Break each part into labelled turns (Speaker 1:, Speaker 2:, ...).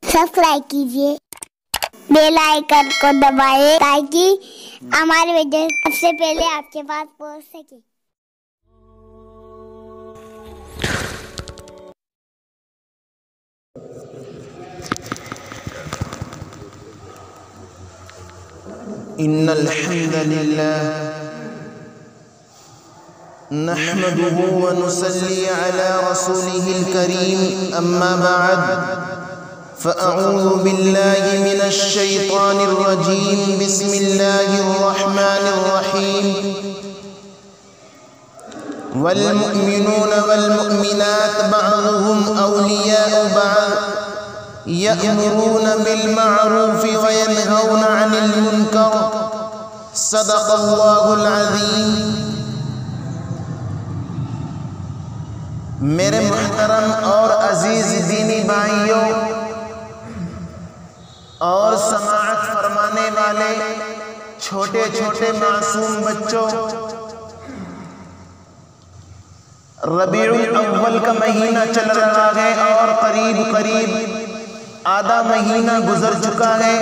Speaker 1: Subscribe कीजिए, bell icon को दबाएं ताकि हमारे वीडियो सबसे पहले आपके पास पहुंच सके।
Speaker 2: इन्नल हम्दलिल्लाह नहमदुहु व नुसल्ली अला रसूलिहिल करीम अम्मा बअद फ़अऊज़ु बिल्लाहि मिनश शैतानिर रजीम बिस्मिल्लाहिर रहमानिर रहीम वल मुअमिनून वल मुअमिनात बअज़ुहुम औलियाउ बअज़ यअमुरून बिल मअरूफ व यनहौन अनिल मुनकर सदक़ल्लाहुल अज़ीम। मेरे मुहतरम और अजीज दीनी भाइयों और समाअत फरमाने वाले छोटे छोटे मासूम बच्चों, रबीउल अव्वल का महीना चल रहा है और करीब करीब आधा महीना गुजर चुका है।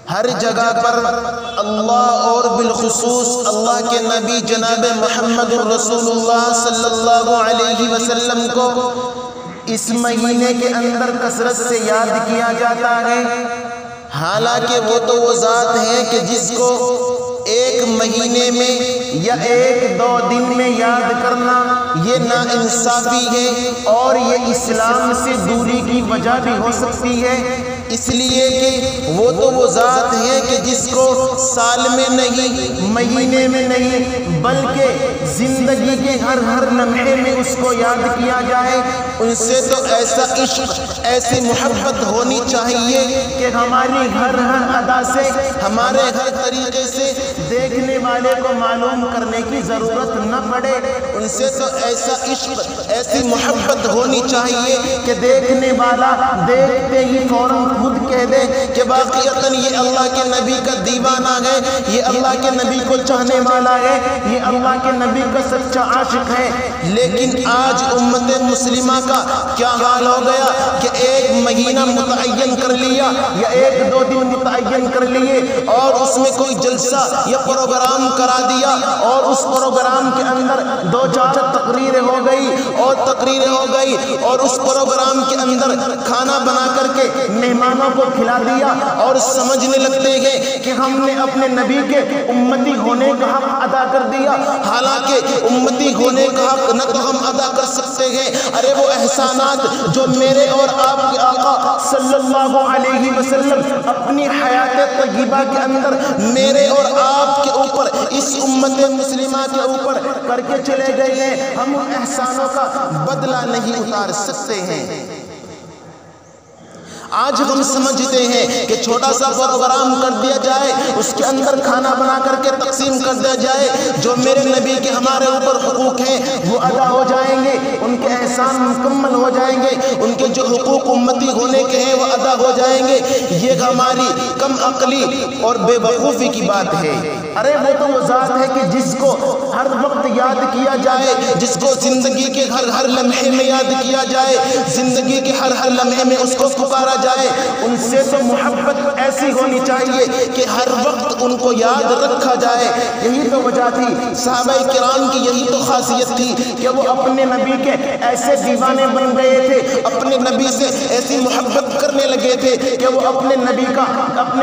Speaker 2: हर जगह पर अल्लाह और बिलखुसूस अल्लाह के नबी जनाब मुहम्मदुर रसूलुल्लाह सल्लल्लाहु अलैहि वसल्लम को इस महीने के अंदर कसरत से याद किया जाता है। हालांकि वो तो वो ज़ात है कि जिसको एक महीने में या एक दो दिन में याद करना ये नाइंसाफ़ी है और ये इस्लाम से दूरी की वजह भी हो सकती है, इसलिए कि वो तो वो ज़ात है कि जिसको साल में नहीं, महीने में नहीं, बल्कि ज़िंदगी के हर लम्हे में उसको याद किया जाए। उनसे तो ऐसा इश्क, ऐसी मोहब्बत होनी चाहिए कि हमारी हर अदा से, हमारे हर तरीके से देखने वाले को मालूम करने की ज़रूरत न पड़े। उनसे तो ऐसा इश्क, ऐसी मोहब्बत होनी चाहिए कि देखने वाला देखते ही फौरन खुद कह दे कि वाक़ईअतन ये अल्लाह के नबी का दीवाना है, ये अल्लाह के नबी को चाहने वाला है, ये अल्लाह के नबी का सच्चा आशिक है। लेकिन आज उम्मत मुस्लिमा का क्या हाल हो गया कि एक महीना मुतअय्यन कर लिया या एक दो दिन मुतअय्यन कर लिए और उसमें कोई जलसा या प्रोग्राम करा दिया और उस प्रोग्राम के अंदर दो चार तकरीरें हो गई और उस प्रोग्राम के अंदर खाना बना करके मेहमानों को खिला दिया और समझने लगते हैं कि हमने अपने नबी के उम्मती होने का हक अदा कर दिया। हालांकि उम्मती होने का हक न तो हम अदा कर सकते हैं, अरे वो एहसानात जो मेरे और आपके आका सल्लल्लाहु अलैहि वसल्लम अपनी हयात तय्यबा के अंदर मेरे और आपके ऊपर, इस उम्मत मुस्लिमा के ऊपर करके चले गए हैं, हम उन एहसानों का बदला नहीं उतार सकते हैं। आज हम समझते हैं कि छोटा सा प्रोग्राम कर दिया जाए, उसके अंदर खाना बना करके तकसीम कर दिया जाए, जो मेरे नबी के हमारे ऊपर हुकूक हैं वो अदा हो जाएंगे, उनके एहसान मुकम्मल हो जाएंगे, उनके जो हुकूक उम्मती होने के हैं वो अदा हो जाएंगे। ये हमारी कम अक्ली और बेवकूफ़ी की बात है। अरे वो तो वो ज़ात है कि जिसको हर वक्त याद किया जाए, जिसको ज़िंदगी के हर लम्हे में याद किया जाए, ज़िंदगी के हर लम्हे में उसको पुकारा जाए। उनसे तो मोहब्बत ऐसी होनी चाहिए कि हर वक्त उनको याद रखा जाए। यही तो वजह थी, सहाबाए किराम की यही तो खासियत थी कि वो अपने नबी के ऐसे दीवाने बन गए थे, अपने नबी से ऐसी मोहब्बत करने लगे थे कि वो अपने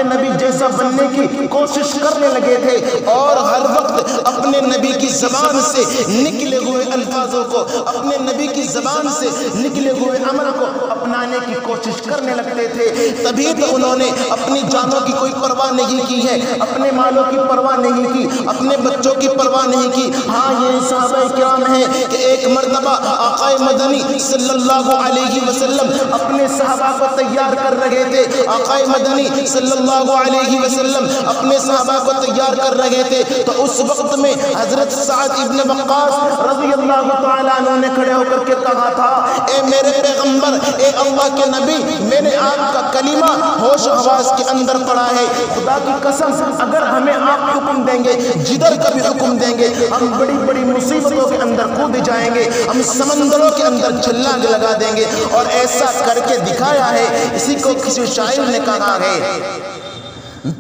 Speaker 2: नबी जैसा बनने की कोशिश करने लगे थे और हर वक्त अपने नबी की ज़बान से निकले हुए अल्फाजों को, अपने नबी की ज़बान से निकले हुए अमल को अपनाने की कोशिश करने लगते थे। तभी तो उन्होंने अपनी जानों की कोई परवाह नहीं की है, अपने मालों की परवाह नहीं की, अपने बच्चों की परवाह नहीं की। हाँ, ये सहाबाए किराम है कि एक मर्तबा आक़ाए मदनी सल्लल्लाहु अलैहि वसल्लम अपने सहाबा को तैयार कर रहे थे, आक़ाए मदनी सल्लल्लाहु अलैहि वसल्लम अपने सहाबा को तैयार कर रहे थे। तो उस वक्त में हजरत साद इब्न वक्कास रज़ियल्लाहु तआला अन्हु ने खड़े होकर के कहा था, ए मेरे पैगंबर, ए अल्लाह के नबी, मैंने आपका कलीमा होश हवास के अंदर पड़ा है। खुदा की कसम, अगर हमें आप हुक्म देंगे, जिधर का भी हुक्म देंगे, हम बड़ी बड़ी मुसीबतों के अंदर कूद जाएंगे, हम समंदरों के अंदर छलांग लगा देंगे। और ऐसा करके दिखाया है। इसी को کو کسی شاعر نے کہا ہے،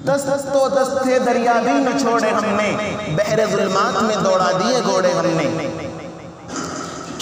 Speaker 2: دست و دست دریا بھی نہ چھوڑے ہم نے، بحر ظلمات میں دوڑا دیے گھوڑے ہم نے۔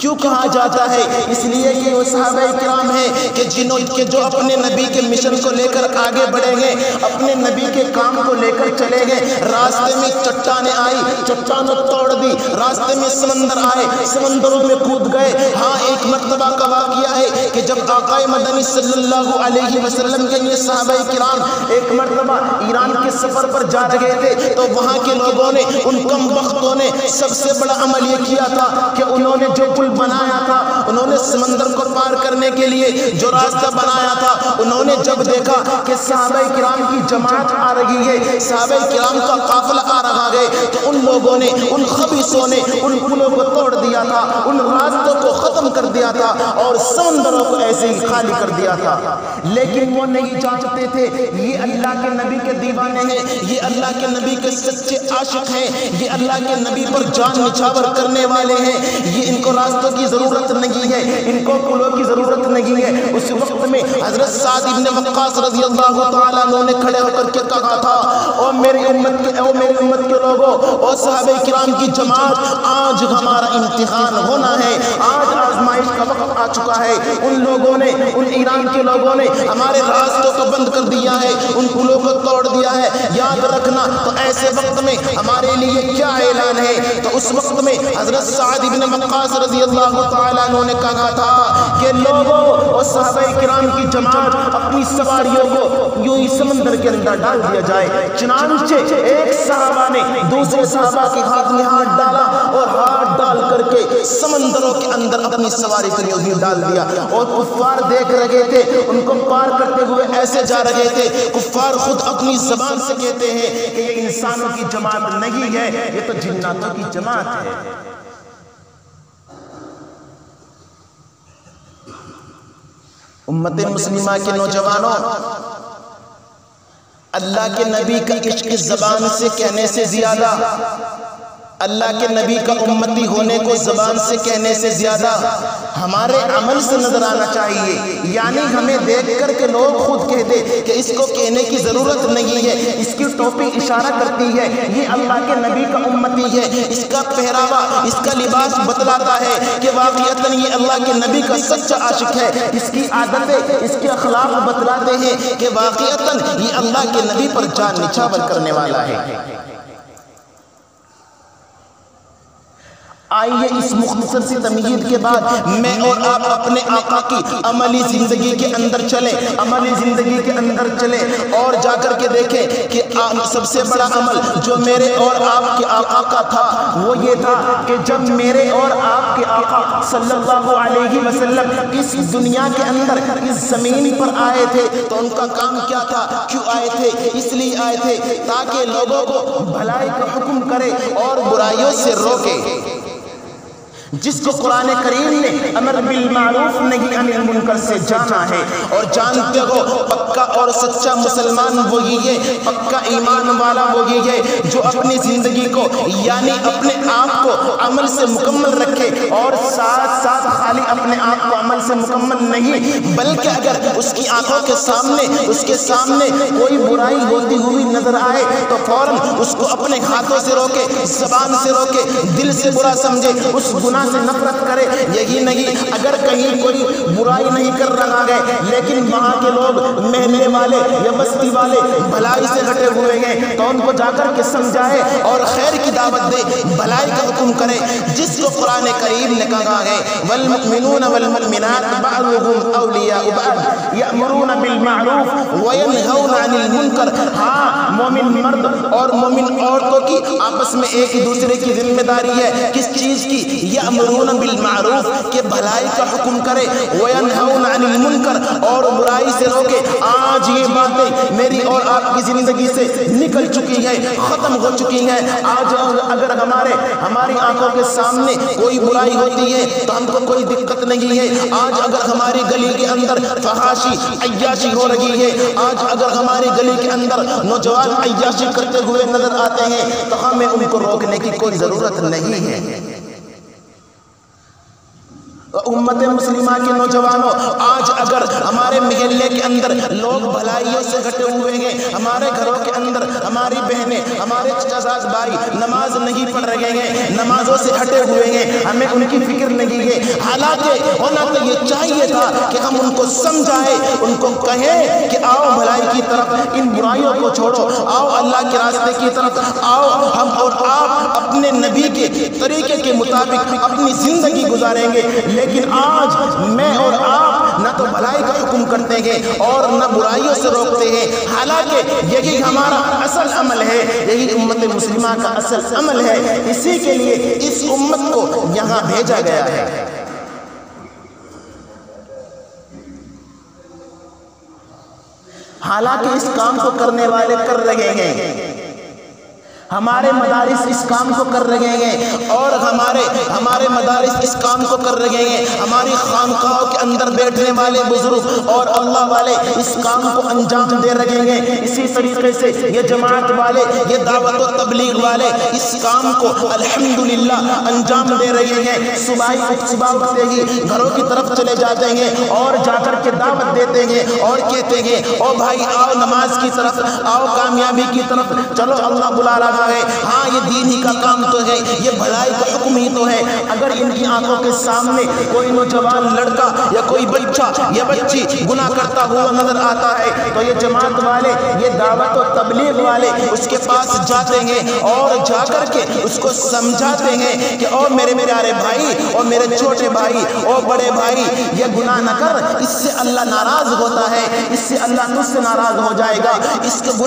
Speaker 2: کیوں کہا جاتا ہے؟ اس لیے کہ وہ صحابہ کرام ہیں کہ جو اپنے نبی کے مشن کو لے کر آگے بڑھیں گے، اپنے نبی کے کام کو لے کر چلے گئے۔ راستے میں چٹانیں آئی، چٹانوں توڑ دی، راستے میں سمندر آئے، سمندروں میں کود گئے۔ ہاں ایک مرتبہ کا واقعہ ہے کہ جب آقا مدنی صلی اللہ علیہ وسلم کے یہ صحابہ کرام ایک مرتبہ ایران کے سفر پر جا رہے تھے تو وہاں کے لوگوں نے، ان کم بختوں نے سب سے بڑا عمل یہ کیا تھا کہ انہوں نے جو پل بنایا تھا، انہوں نے سمندر کو پار کرنے کے لیے جو راستہ بنایا تھا، انہوں نے جب دیکھا کہ صحابہ کرام کی جماعت آ رہی ہے، صحابہ کرام کا قافلہ آ رہا ہے، تو ان لوگوں نے، ان خبیثوں نے ان پلوں کو توڑ دیا تھا، ان راستوں کو ختم کر دیا تھا اور سمندروں کو ایسے ہی خالی کر دیا تھا۔ لیکن وہ نہیں جانتے تھے یہ اللہ کے نبی کے دیوانے ہیں، یہ اللہ کے نبی کے سچے عاشق ہیں، یہ اللہ کے نبی پر جان نچھاور کرنے والے ہیں، یہ ان کو راستوں کی ضرورت نہیں ہے، ان کو پلوں کی ضرورت نہیں ہے۔ اس وقت میں حضرت سعد بن وقاص رضی اللہ تعالیٰ عنہ نے کھڑے ہو کر کے کہا تھا، او میری امت کے لوگوں، او صحابہ کرام کی جماعت، آج ہمارا امتحان ہونا ہے، آج آزمائش کا وقت آ چکا ہے۔ ان لوگوں نے، ان ایران کے لوگوں نے ہمارے راستوں کو بند کر دیا ہے، ان پلوں کو توڑ دیا ہے۔ یاد رکھنا تو ایسے وقت میں ہمارے لیے کیا اعلان ہے؟ تو اس وقت میں حضرت سعد بن وقاص رضی اللہ تعالیٰ عنہ نے کہا تھا کہ لوگوں اور صحابہ کرام کی جماعت اپنی سواریوں کو یوں ہی سمندر کے اندر ڈال دیا جائے۔ چنانچہ ایک صحابہ نے دوسرے صحابہ کے ہاتھ میں ہاتھ ڈالا اور ہاتھ ڈال کر کے سمندروں کے اندر اپنی سواری کو یوں ہی ڈال دیا، اور کفار دیکھ رہے تھے، ان کو پار کرتے ہوئے ایسے جا رہے تھے۔ کفار خود اپنی زبان سے کہتے ہیں کہ یہ انسانوں کی جماعت نہیں ہے، یہ تو جناتوں کی جماعت ہے۔ امت مسلمہ کے نوجوانوں، اللہ کے نبی کا عشق زبان سے کہنے سے زیادہ، اللہ کے نبی کا امتی ہونے کو زبان سے کہنے سے زیادہ ہمارے عمل سے نظر آنا چاہیے۔ یعنی ہمیں دیکھ کر کے لوگ خود کہہ دے کہ اس کو کہنے کی ضرورت نہیں ہے، اس کی ٹوپی اشارہ کرتی ہے یہ اللہ کے نبی کا امتی ہے، اس کا پہراوا، اس کا لباس بتلاتا ہے کہ واقعتاً یہ اللہ کے نبی کا سچا عاشق ہے، اس کی عادتیں، اس کے اخلاق بتلاتے ہیں کہ واقعتاً یہ اللہ کے نبی پر جان نچھاور کرنے والا ہے۔ آئیے اس مختصر سی تمہید کے بعد میں اور آپ اپنے آقا کی عملی زندگی کے اندر چلیں، عملی زندگی کے اندر چلیں اور جا کر کے دیکھیں کہ سب سے بڑا عمل جو میرے اور آپ کے آقا کا تھا وہ یہ تھا کہ جب میرے اور آپ کے آقا صلی اللہ علیہ وسلم اس دنیا کے اندر، اس زمین پر آئے تھے تو ان کا کام کیا تھا؟ کیوں آئے تھے؟ اس لیے آئے تھے تاکہ لوگوں کو بھلائی کا حکم کرے اور برائیوں سے روکے۔ جس کو قرآن کریم نے امر بالمعروف نہی عن المنکر سے جانا ہے، اور جانتے ہو پکا اور سچا مسلمان وہی ہے، پکا ایمان والا وہی ہے جو اپنی زندگی کو یعنی اپنے آپ کو عمل سے مکمل رکھے، اور ساتھ ساتھ خالی اپنے آپ کو عمل سے مکمل نہیں بلکہ اگر اس کی آنکھوں کے سامنے، اس کے سامنے کوئی برائی ہوتی ہوئی نظر آئے تو فوراً اس کو اپنے ہاتھوں سے روکے، زبان سے روکے، دل سے برا سمجھے، اس گناہ سے نفرت کرے۔ یہی نہیں، اگر کہیں کوئی برائی نہیں کر رہا ہے لیکن وہاں کے لوگ محلے والے یا بستی والے بھلائی سے ہٹے ہوئے ہیں تو ان کو جا کر کے سمجھائے اور خیر کی دعوت دے، بھلائی کا حکم کرے، جس کو قرآن کریم نے کہا ہے والمؤمنون والمؤمنات بعضهم اولیاء بعض یأمرون بالمعروف وینہون عن المنکر۔ ہاں، مومن مرد اور مومن عورتوں کی آپس میں ایک دوسرے کی ذمہ داری ہے، کس چیز کی؟ یأمرون بالمعروف، کہ بھلائی کا حکم کرے، وینہون عن المنکر، اور برائی سے روکے۔ آج یہ باتیں میری اور آپ کی زندگی سے نکل چکی ہیں، ختم ہو چکی ہیں۔ آج اگر ہماری آنکھوں کے سامنے کوئی برائی ہوتی ہے تو ہم کو کوئی دقت نہیں ہے۔ آج اگر ہماری گلی کے اندر فحاشی، عیاشی ہو رہی ہے، آج اگر ہماری گلی کے اندر نوجوان عیاشی کرتے ہوئے نظر آتے ہیں تو ہمیں ان کو روکنے کی کوئی ضرورت نہیں ہے۔ उम्मत मुस्लिमा के नौजवानों, आज अगर हमारे महल्ले के अंदर लोग भलाइयों से घटे हुए हैं, हमारे घरों के अंदर हमारी बहनें, हमारे चाचाजाद भाई नमाज नहीं पढ़ रहे हैं, नमाजों से हटे हुए हैं, हमें उनकी फिक्र नहीं है। हालांकि होना तो ये चाहिए था कि हम उनको समझाएं, उनको कहें कि आओ भलाई की तरफ, इन बुराइयों को छोड़ो, आओ अल्लाह के रास्ते की तरफ आओ। हम और आप अपने नबी के तरीके के मुताबिक अपनी जिंदगी गुजारेंगे। लेकिन आज मैं और आप न तो भलाई का हुक्म करते हैं और न बुराइयों से रोकते हैं। हालांकि यही हमारा असल अमल है, यही उम्मत मुस्लिमा का असल अमल है। इसी के लिए इस उम्मत को यहाँ भेजा गया है। हालांकि इस काम को करने वाले कर रहे हैं, हमारे मदारिस इस काम को कर रहे हैं और हमारे मदारिस इस काम को कर रहे हैं। हमारी खानकाहों के अंदर बैठने वाले बुजुर्ग और अल्लाह वाले इस काम को अंजाम दे रहे हैं। इसी तरीके से ये जमात वाले, ये दावत और तबलीग वाले इस काम को अल्हम्दुलिल्लाह अंजाम दे रहे हैं। सुबह उठते ही घरों की तरफ चले जाते हैं और जाकर के दावत देते हैं और कहते हैं, ओ भाई आओ नमाज की तरफ, आओ कामयाबी की तरफ, चलो अल्लाह बुला रहा है। हाँ, ये दीन ही का काम तो है, ये भलाई का हुक्म ही तो है। अगर इनकी आंखों के सामने कोई नौजवान लड़का या कोई बच्चा या बच्ची गुनाह करता हुआ नजर आता है तो ये जमात वाले, ये दावत और तबलीग वाले उसके पास जाते हैं और जाकर के उसको समझाते हैं कि ओ मेरे प्यारे भाई और मेरे छोटे भाई और बड़े भाई, ये गुनाह न कर, इससे अल्लाह नाराज होता है, इससे अल्लाह तुझसे नाराज हो जाएगा, इससे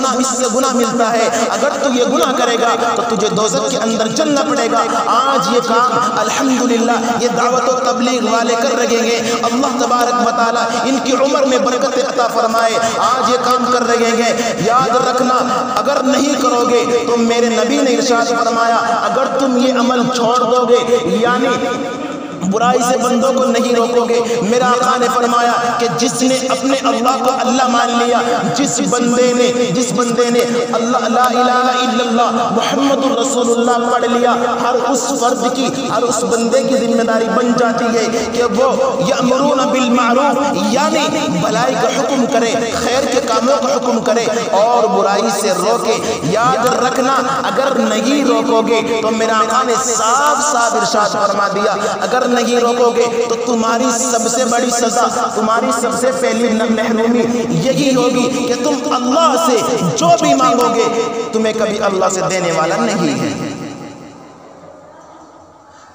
Speaker 2: गुनाह मिलता है। अगर तू ये गुनाह करेगा तो तुझे दोज़ख के अंदर चलना पड़ेगा। आज ये काम अल्हम्दुलिल्लाह ये दावत और तबलीग वाले कर रहे हैं। अल्लाह तबारक व तआला इनकी उम्र में बरकत अता फरमाए। आज ये काम कर रहे हैं। याद रखना, अगर नहीं करोगे तो मेरे नबी ने इरशाद फरमाया, अगर तुम ये अमल छोड़ दोगे, यानी बुराई से बंदों को नहीं रोकोगे, मेरा आका ने फरमाया कि जिसने अपने अल्लाह को अल्लाह मान लिया, जिस बंदे ने अल्लाह ला इलाहा इल्लल्लाह मुहम्मदुर रसूलुल्लाह पढ़ लिया, हर उस फर्द की, हर उस बंदे की जिम्मेदारी बन जाती है कि वो यअमुरूना बिल मारूफ, यानी भलाई का हुक्म करे, खैर के कामों का हुक्म करे और बुराई से रोके। याद रखना, अगर नहीं रोकोगे तो मेरा आका ने साफ साफ इरशाद फरमा दिया, अगर नहीं रोकोगे तो तुम्हारी सबसे बड़ी सजा, तुम्हारी सबसे पहली महरूमी यही होगी कि तुम अल्लाह से जो भी मांगोगे तुम्हें कभी अल्लाह से देने वाला नहीं है।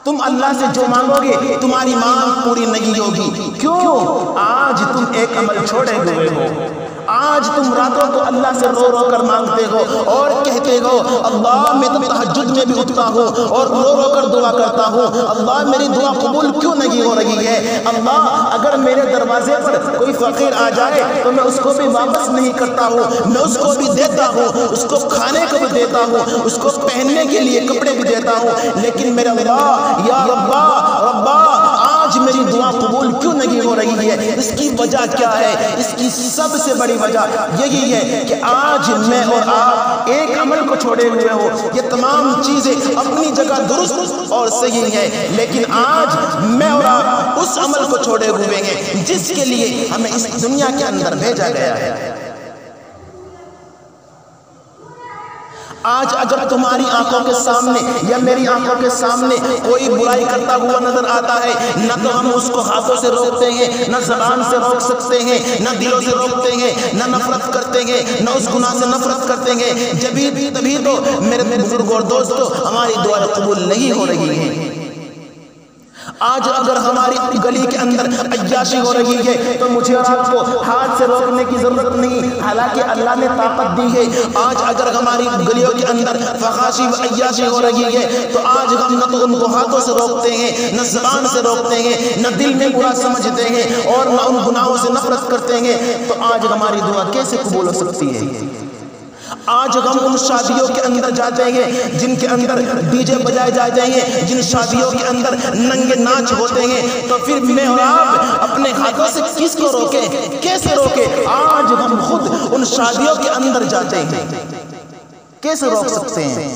Speaker 2: तुम अल्लाह से जो मांगोगे तुम्हारी मांग पूरी नहीं होगी। क्यों? आज तुम एक अमल छोड़े हुए हो। आज तुम रातों को अल्लाह से रो रो कर मांगते हो और कहते हो, अल्लाह मैं तो तहज्जुद में भी उठता हूँ और रो रो कर दुआ करता हूँ, अल्लाह मेरी दुआ कबूल क्यों नहीं हो रही है? अल्लाह अगर मेरे दरवाजे पर कोई फकीर आ जाए तो मैं उसको भी वापस नहीं करता हूँ, मैं उसको भी देता हूँ, उसको खाने को भी देता हूँ, उसको पहनने के लिए कपड़े भी देता हूँ, लेकिन मेरा अल्लाह या रब्बा आज मेरी दुआ कबूल क्यों नहीं हो रही है? इसकी वजह क्या है? इसकी सबसे बड़ी वजह यही है कि आज मैं और आप एक अमल को छोड़े हुए हो। ये तमाम चीजें अपनी जगह दुरुस्त और सही है, लेकिन आज मैं और आप उस अमल को छोड़े हुए हैं जिसके लिए हमें इस दुनिया के अंदर भेजा गया है। आज अगर तुम्हारी आंखों के सामने या मेरी आंखों के सामने कोई बुराई करता हुआ नजर आता है, न तो हम उसको हाथों से रोकते हैं, न ज़बान से रोक सकते हैं, न दिलों से रोकते हैं, न नफरत करते हैं, न उस गुनाह से नफरत करते हैं। तभी तो मेरे बुजुर्ग और दोस्तों हमारी दुआ कबूल नहीं हो रही है। आज अगर हमारी गली के अंदर अय्याशी हो रही है तो मुझे और आपको हाथ से रोकने की जरूरत नहीं, हालांकि अल्लाह ने ताकत दी है। आज अगर हमारी गलियों के अंदर फहाशी व अय्याशी हो रही है तो आज हम न तो उनको हाथों से रोकते हैं, न ज़बान से रोकते हैं, न दिल में बुरा समझते हैं और न उन गुनाहों से नफरत करते हैं, तो आज हमारी दुआ कैसे कबूल हो सकती है? आज हम उन शादियों के अंदर जाते हैं जिनके अंदर डीजे बजाए जाते हैं, जिन शादियों के अंदर नंगे नाच होते हैं, तो फिर मैं और आप अपने हाथों से किसको रोके, कैसे रोके? आज हम खुद उन शादियों के अंदर जाते हैं, कैसे रोक सकते हैं?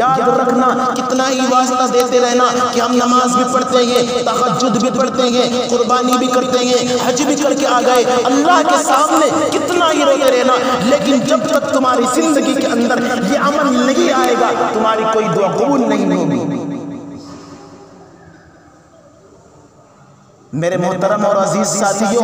Speaker 2: یاد رکھنا کتنا ہی واسطہ دیتے رہنا کہ ہم نماز بھی پڑھتے ہیں، تہجد بھی پڑھتے ہیں، قربانی بھی کرتے ہیں، حج بھی کر کے آ گئے، اللہ کے سامنے کتنا ہی روتے رہنا، لیکن جب تک تمہاری زندگی کے اندر یہ عمل نہیں آئے گا تمہاری کوئی دعا قبول نہیں ہوگی۔ میرے محترم اور عزیز ساتھیوں،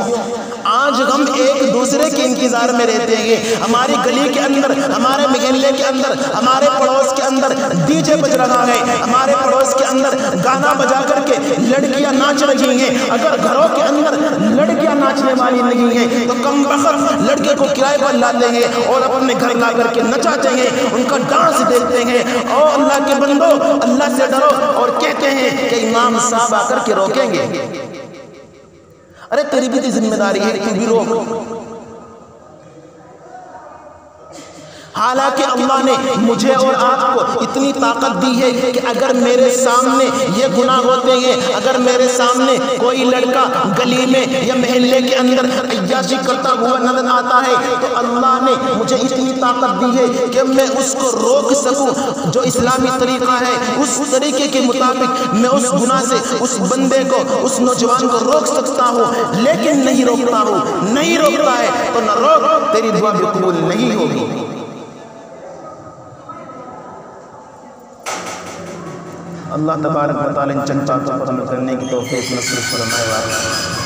Speaker 2: آج ہم ایک دوسرے کے انتظار میں رہتے ہیں۔ ہماری گلی کے اندر، ہمارے محلے کے اندر، ہمارے پڑوس کے اندر ڈی جے بج رہا ہے، ہمارے پڑوس کے اندر گانا بجا کر کے لڑکیاں ناچ رہی ہیں۔ اگر گھروں کے اندر لڑکیاں ناچنے والی نہیں ہیں تو کم بخت لڑکے کو کرائے پر لاتے ہیں اور اپنے گھر لا کر کے نچاتے ہیں، ان کا ڈانس دیکھتے ہیں۔ اور اللہ کے بندو، اللہ سے ڈرو، اور کہتے ہیں کہ امام صاحب آ کر کے روکیں گے۔ ارے تیری بھی ذمہ داری ہے، تو بھی روک۔ حالانکہ اللہ نے مجھے اور آپ کو اتنی طاقت دی ہے کہ اگر میرے سامنے یہ گناہ ہوتے ہیں، اگر میرے سامنے کوئی لڑکا گلی میں یا محلے کے اندر عیاشی کرتا ہوا نظر آتا ہے تو اللہ نے مجھے اتنی طاقت دی ہے کہ میں اس کو روک سکوں۔ جو اسلامی طریقہ ہے اس طریقے کے مطابق میں اس گناہ سے اس بندے کو، اس نوجوان کو روک سکتا ہوں، لیکن نہیں روکتا ہوں۔ نہیں روکتا ہے تو نہ روک، تیری دعا بھی قبول نہیں ہوگی۔ اللہ تبارک و تعالی چند چاہتا عمل کرنے کی توفیق نصیب فرمائے۔